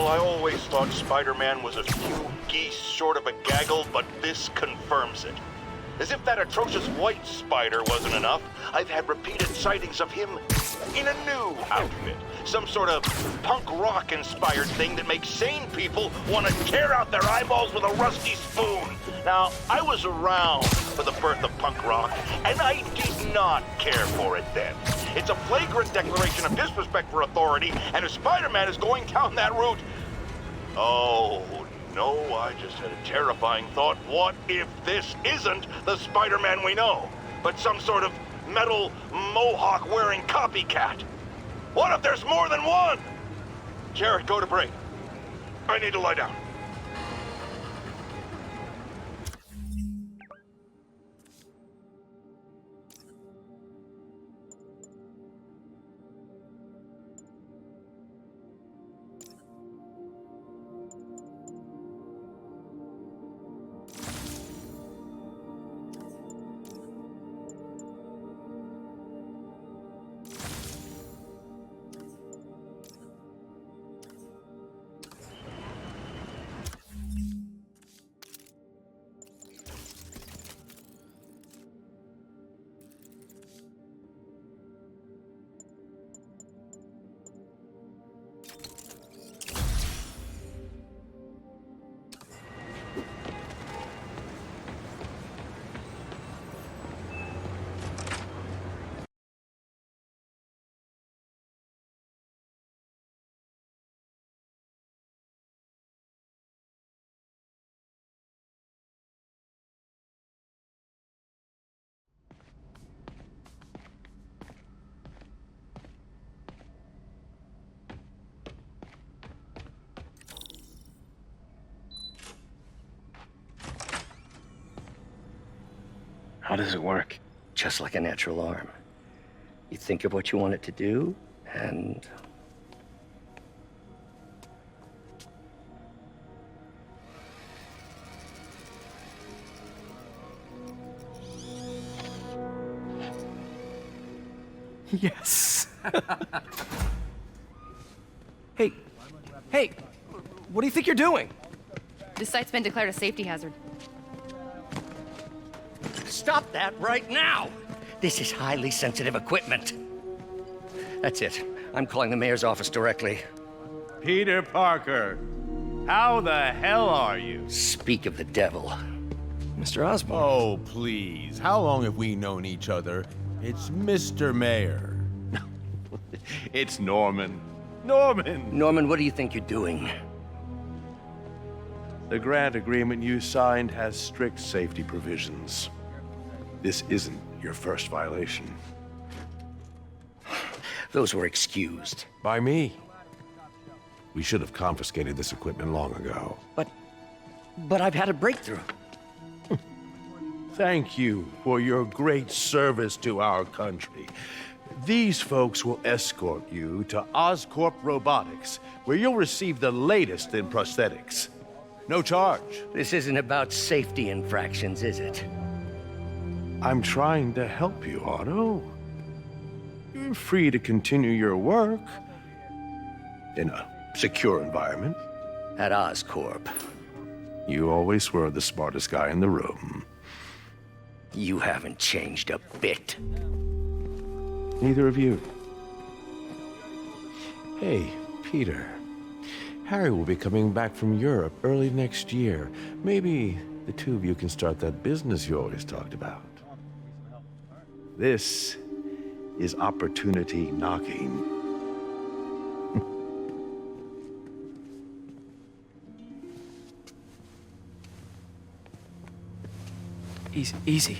Well, I always thought Spider-Man was a few geese short of a gaggle, but this confirms it. As if that atrocious white spider wasn't enough, I've had repeated sightings of him in a new outfit. Some sort of punk rock-inspired thing that makes sane people want to tear out their eyeballs with a rusty spoon. Now, I was around for the birth of punk rock, and I did not care for it then. It's a flagrant declaration of disrespect for authority, and if Spider-Man is going down that route... Oh, no, I just had a terrifying thought. What if this isn't the Spider-Man we know, but some sort of metal mohawk-wearing copycat? What if there's more than one? Jared, go to break. I need to lie down. How does it work? Just like a natural arm. You think of what you want it to do, and... Yes! Hey, what do you think you're doing? This site's been declared a safety hazard. Stop that right now! This is highly sensitive equipment. That's it. I'm calling the mayor's office directly. Peter Parker, how the hell are you? Speak of the devil. Mr. Osborn. Oh, please. How long have we known each other? It's Mr. Mayor. It's Norman. Norman, what do you think you're doing? The grant agreement you signed has strict safety provisions. This isn't your first violation. Those were excused. By me. We should have confiscated this equipment long ago. But I've had a breakthrough. Thank you for your great service to our country. These folks will escort you to Oscorp Robotics, where you'll receive the latest in prosthetics. No charge. This isn't about safety infractions, is it? I'm trying to help you, Otto. You're free to continue your work in a secure environment. At Oscorp. You always were the smartest guy in the room. You haven't changed a bit. Neither of you. Hey, Peter. Harry will be coming back from Europe early next year. Maybe the two of you can start that business you always talked about. This is opportunity knocking. Easy.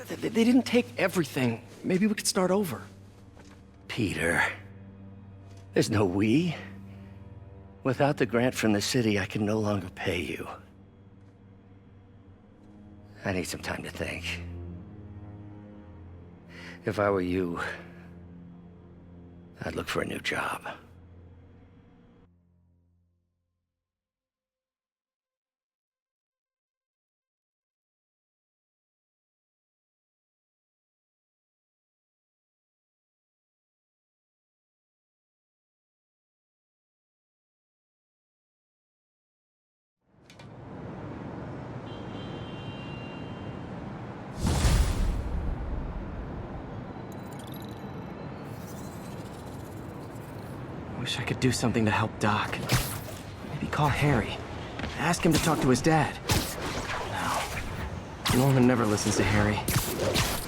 They didn't take everything. Maybe we could start over. Peter, there's no we. Without the grant from the city, I can no longer pay you. I need some time to think. If I were you, I'd look for a new job. Wish I could do something to help Doc. Maybe call Harry. Ask him to talk to his dad. No. Norman never listens to Harry.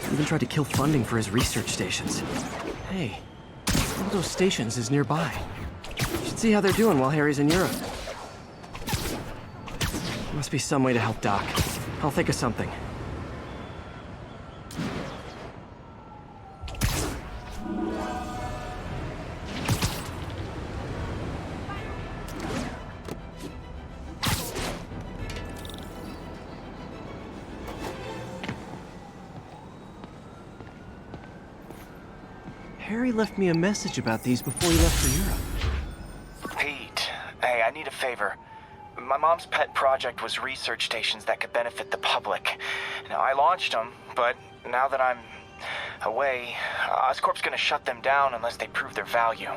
He even tried to kill funding for his research stations. Hey, one of those stations is nearby. Should see how they're doing while Harry's in Europe. Must be some way to help Doc. I'll think of something. Harry left me a message about these before he left for Europe. Pete, hey, I need a favor. My mom's pet project was research stations that could benefit the public. Now, I launched them, but now that I'm away, Oscorp's gonna shut them down unless they prove their value.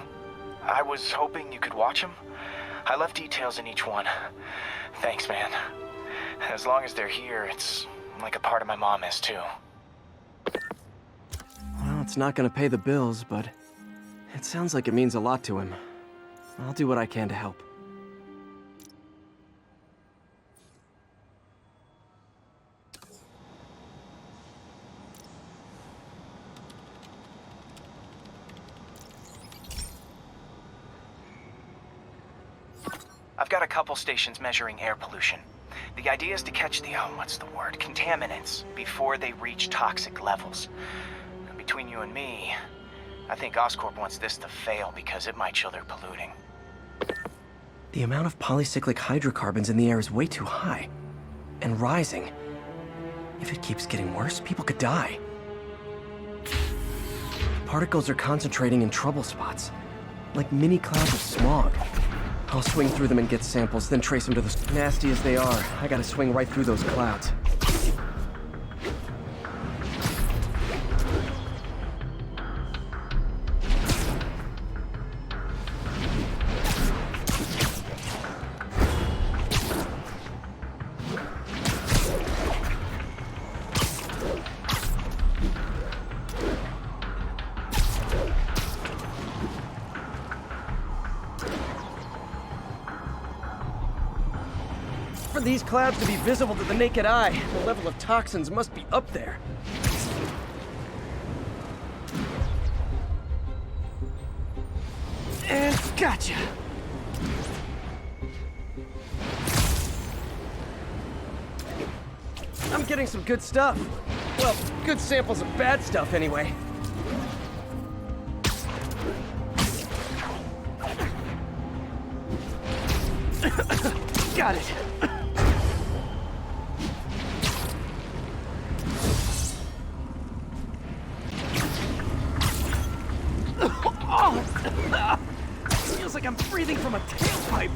I was hoping you could watch them. I left details in each one. Thanks, man. As long as they're here, it's like a part of my mom is, too. Well, it's not gonna pay the bills, but it sounds like it means a lot to him. I'll do what I can to help. I've got a couple stations measuring air pollution. The idea is to catch the, contaminants before they reach toxic levels. Between you and me, I think Oscorp wants this to fail because it might show they're polluting. The amount of polycyclic hydrocarbons in the air is way too high. And rising. If it keeps getting worse, people could die. Particles are concentrating in trouble spots, like mini clouds of smog. I'll swing through them and get samples, then trace them to the... Nasty as they are, I gotta swing right through those clouds. For these clouds to be visible to the naked eye, the level of toxins must be up there. And gotcha! I'm getting some good stuff. Well, good samples of bad stuff anyway. Got it. Feels like I'm breathing from a tailpipe.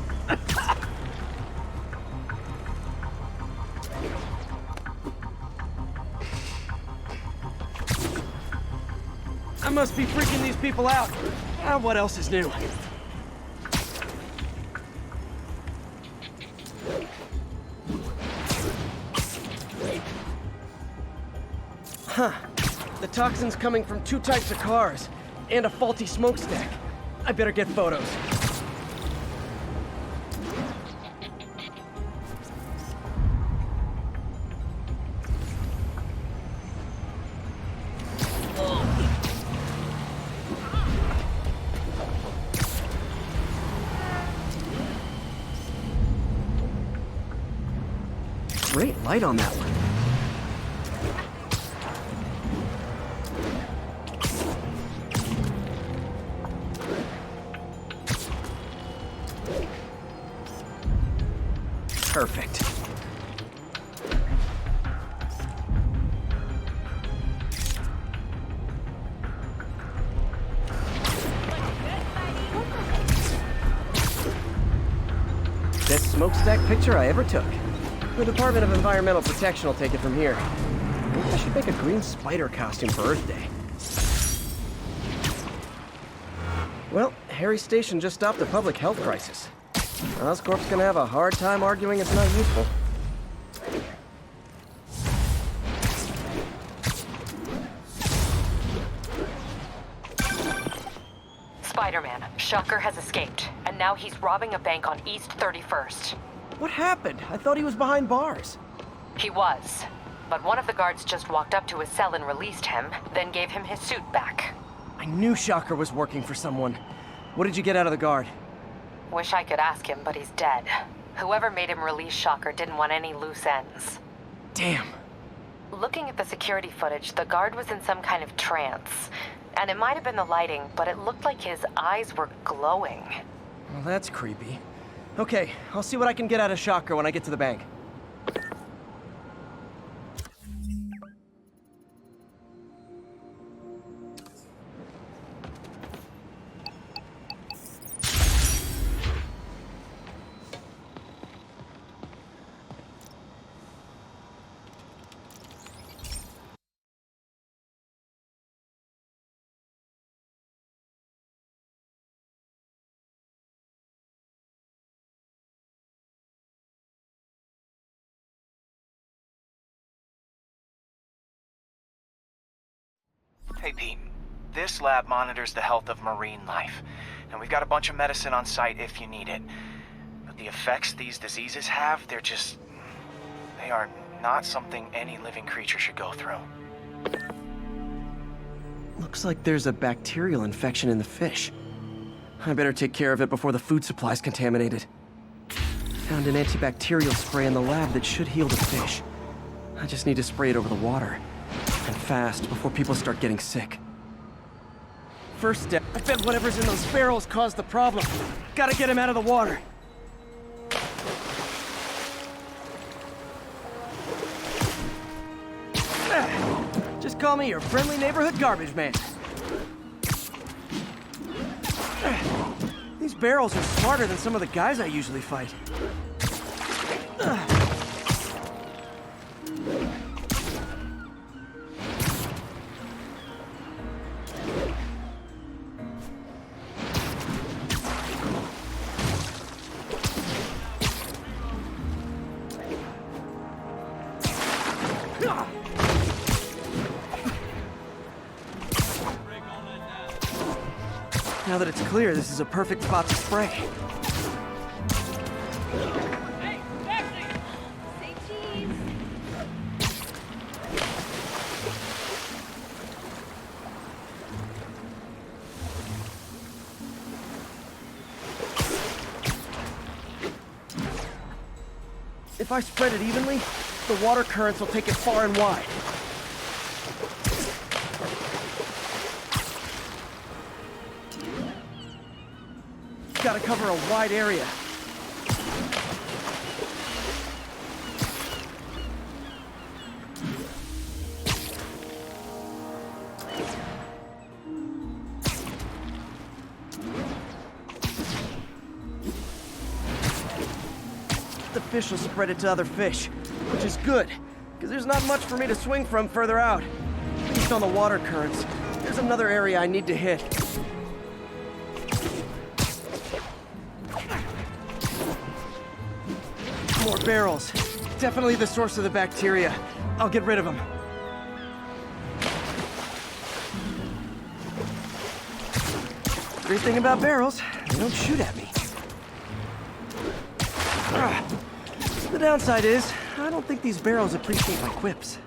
I must be freaking these people out. What else is new? Huh. The toxin's coming from two types of cars, and a faulty smokestack. I better get photos. Great light on that one. Perfect. Best smokestack picture I ever took. The Department of Environmental Protection will take it from here. Maybe I should make a green spider costume for Earth Day. Well, Harry's station just stopped a public health crisis. Oscorp's gonna have a hard time arguing it's not useful. Spider-Man, Shocker has escaped, and now he's robbing a bank on East 31st. What happened? I thought he was behind bars. He was, but one of the guards just walked up to his cell and released him, then gave him his suit back. I knew Shocker was working for someone. What did you get out of the guard? Wish I could ask him, but he's dead. Whoever made him release Shocker didn't want any loose ends. Damn. Looking at the security footage, the guard was in some kind of trance. And it might have been the lighting, but it looked like his eyes were glowing. Well, that's creepy. Okay, I'll see what I can get out of Shocker when I get to the bank. Hey Pete, this lab monitors the health of marine life, and we've got a bunch of medicine on site if you need it. But the effects these diseases have, they are not something any living creature should go through. Looks like there's a bacterial infection in the fish. I better take care of it before the food supply's contaminated. Found an antibacterial spray in the lab that should heal the fish. I just need to spray it over the water. And fast, before people start getting sick. First step, I bet whatever's in those barrels caused the problem. Gotta get him out of the water. Just call me your friendly neighborhood garbage man. These barrels are smarter than some of the guys I usually fight. Now that it's clear, this is a perfect spot to spray. Hey, taxi! Say cheese! If I spread it evenly, the water currents will take it far and wide. Gotta cover a wide area. The fish will spread it to other fish, which is good, because there's not much for me to swing from further out. Based on the water currents, there's another area I need to hit. More barrels. Definitely the source of the bacteria. I'll get rid of them. Great thing about barrels, they don't shoot at me. The downside is, I don't think these barrels appreciate my quips.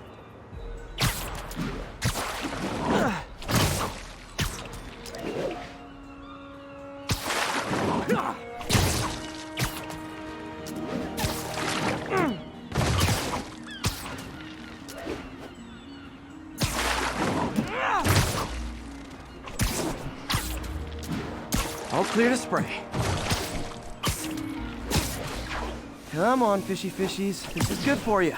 All clear to spray. Come on, fishy fishies. This is good for you.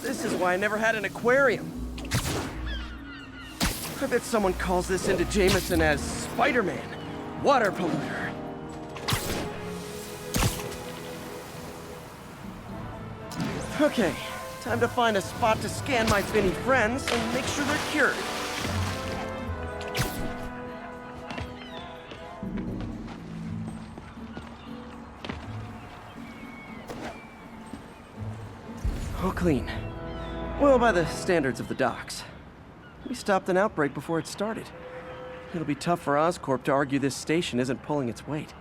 This is why I never had an aquarium. I bet someone calls this into Jameson as Spider-Man, water polluter. Okay, time to find a spot to scan my finny friends and make sure they're cured. All clean. Well, by the standards of the docks. We stopped an outbreak before it started. It'll be tough for Oscorp to argue this station isn't pulling its weight.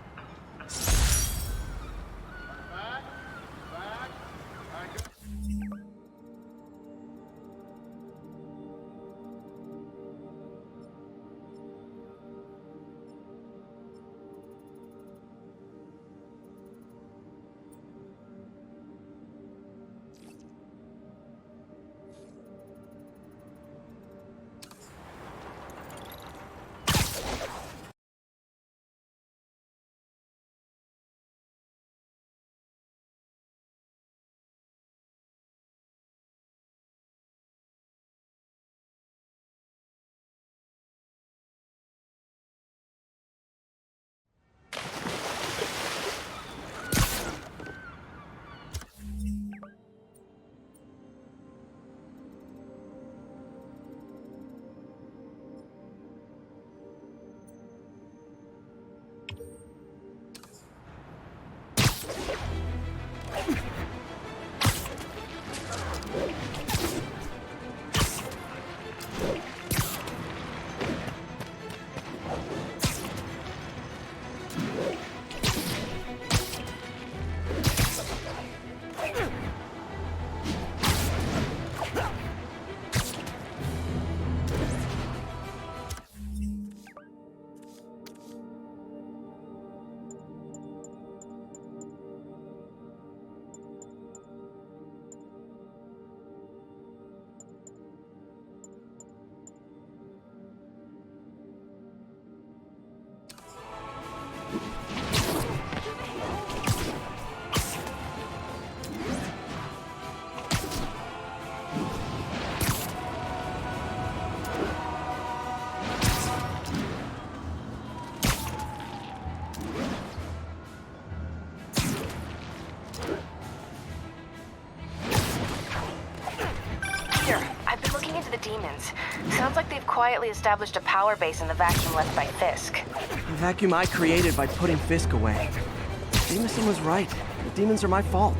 Demons. Sounds like they've quietly established a power base in the vacuum left by Fisk. The vacuum I created by putting Fisk away. Jameson was right. The demons are my fault.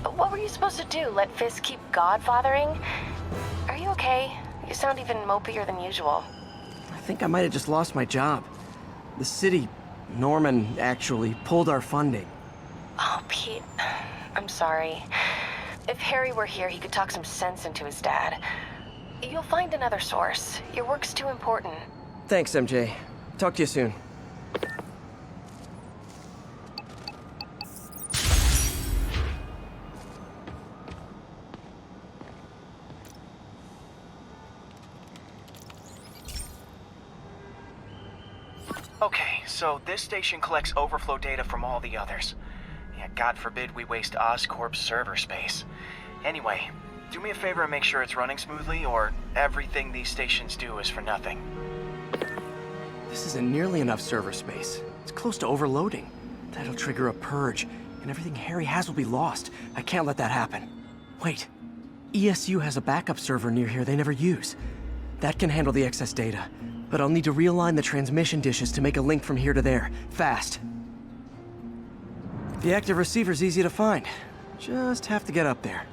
What were you supposed to do? Let Fisk keep godfathering? Are you okay? You sound even mopier than usual. I think I might have just lost my job. The city, Norman, actually, pulled our funding. Oh, Pete. I'm sorry. If Harry were here, he could talk some sense into his dad. You'll find another source. Your work's too important. Thanks, MJ. Talk to you soon. Okay, so this station collects overflow data from all the others. Yeah, God forbid we waste Oscorp's server space. Anyway, do me a favor and make sure it's running smoothly, or everything these stations do is for nothing. This isn't nearly enough server space. It's close to overloading. That'll trigger a purge, and everything Harry has will be lost. I can't let that happen. Wait. ESU has a backup server near here they never use. That can handle the excess data, but I'll need to realign the transmission dishes to make a link from here to there, fast. The active receiver's easy to find. Just have to get up there.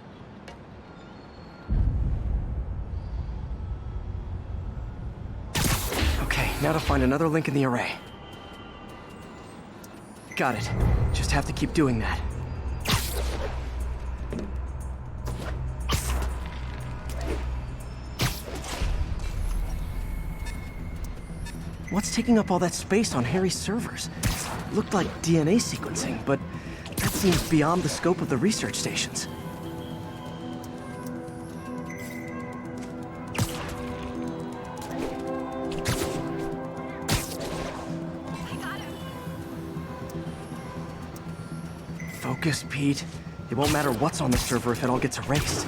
Okay, now to find another link in the array. Got it. Just have to keep doing that. What's taking up all that space on Harry's servers? Looked like DNA sequencing, but that seems beyond the scope of the research stations. Focus, Pete. It won't matter what's on the server if it all gets erased.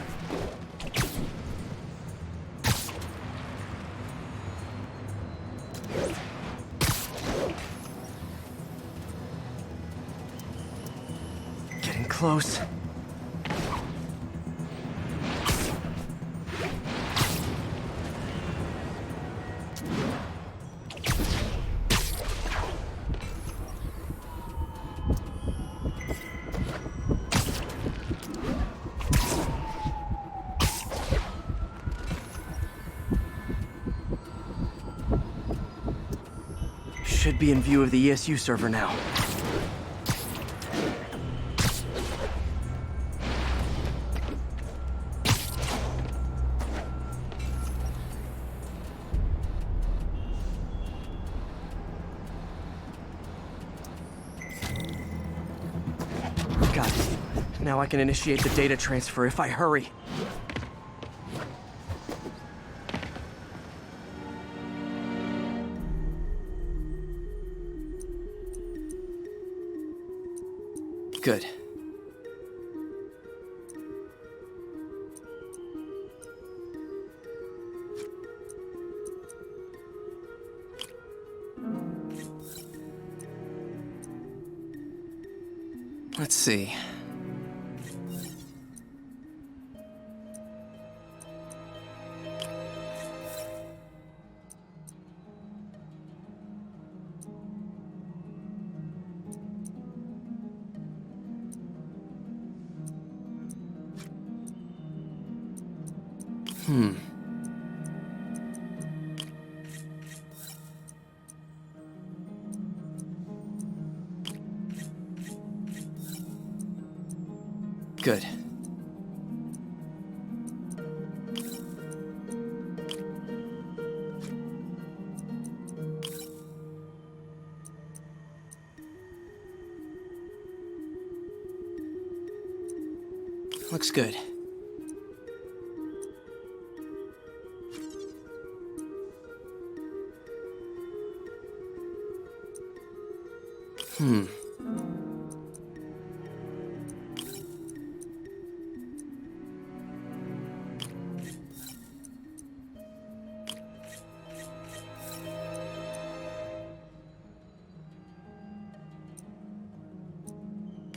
Getting close. be in view of the ESU server now. Got it. Now I can initiate the data transfer if I hurry. Good. Let's see. Good. Looks good.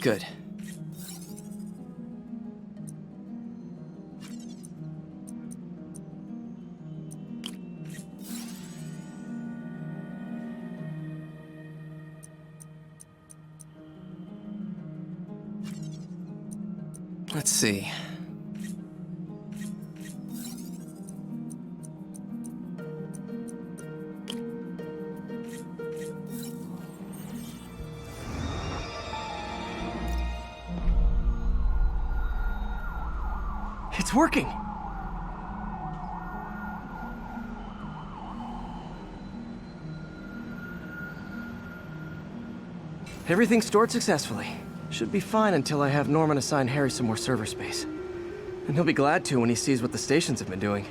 Good. Let's see. It's working! Everything stored successfully. Should be fine until I have Norman assign Harry some more server space. And he'll be glad to when he sees what the stations have been doing.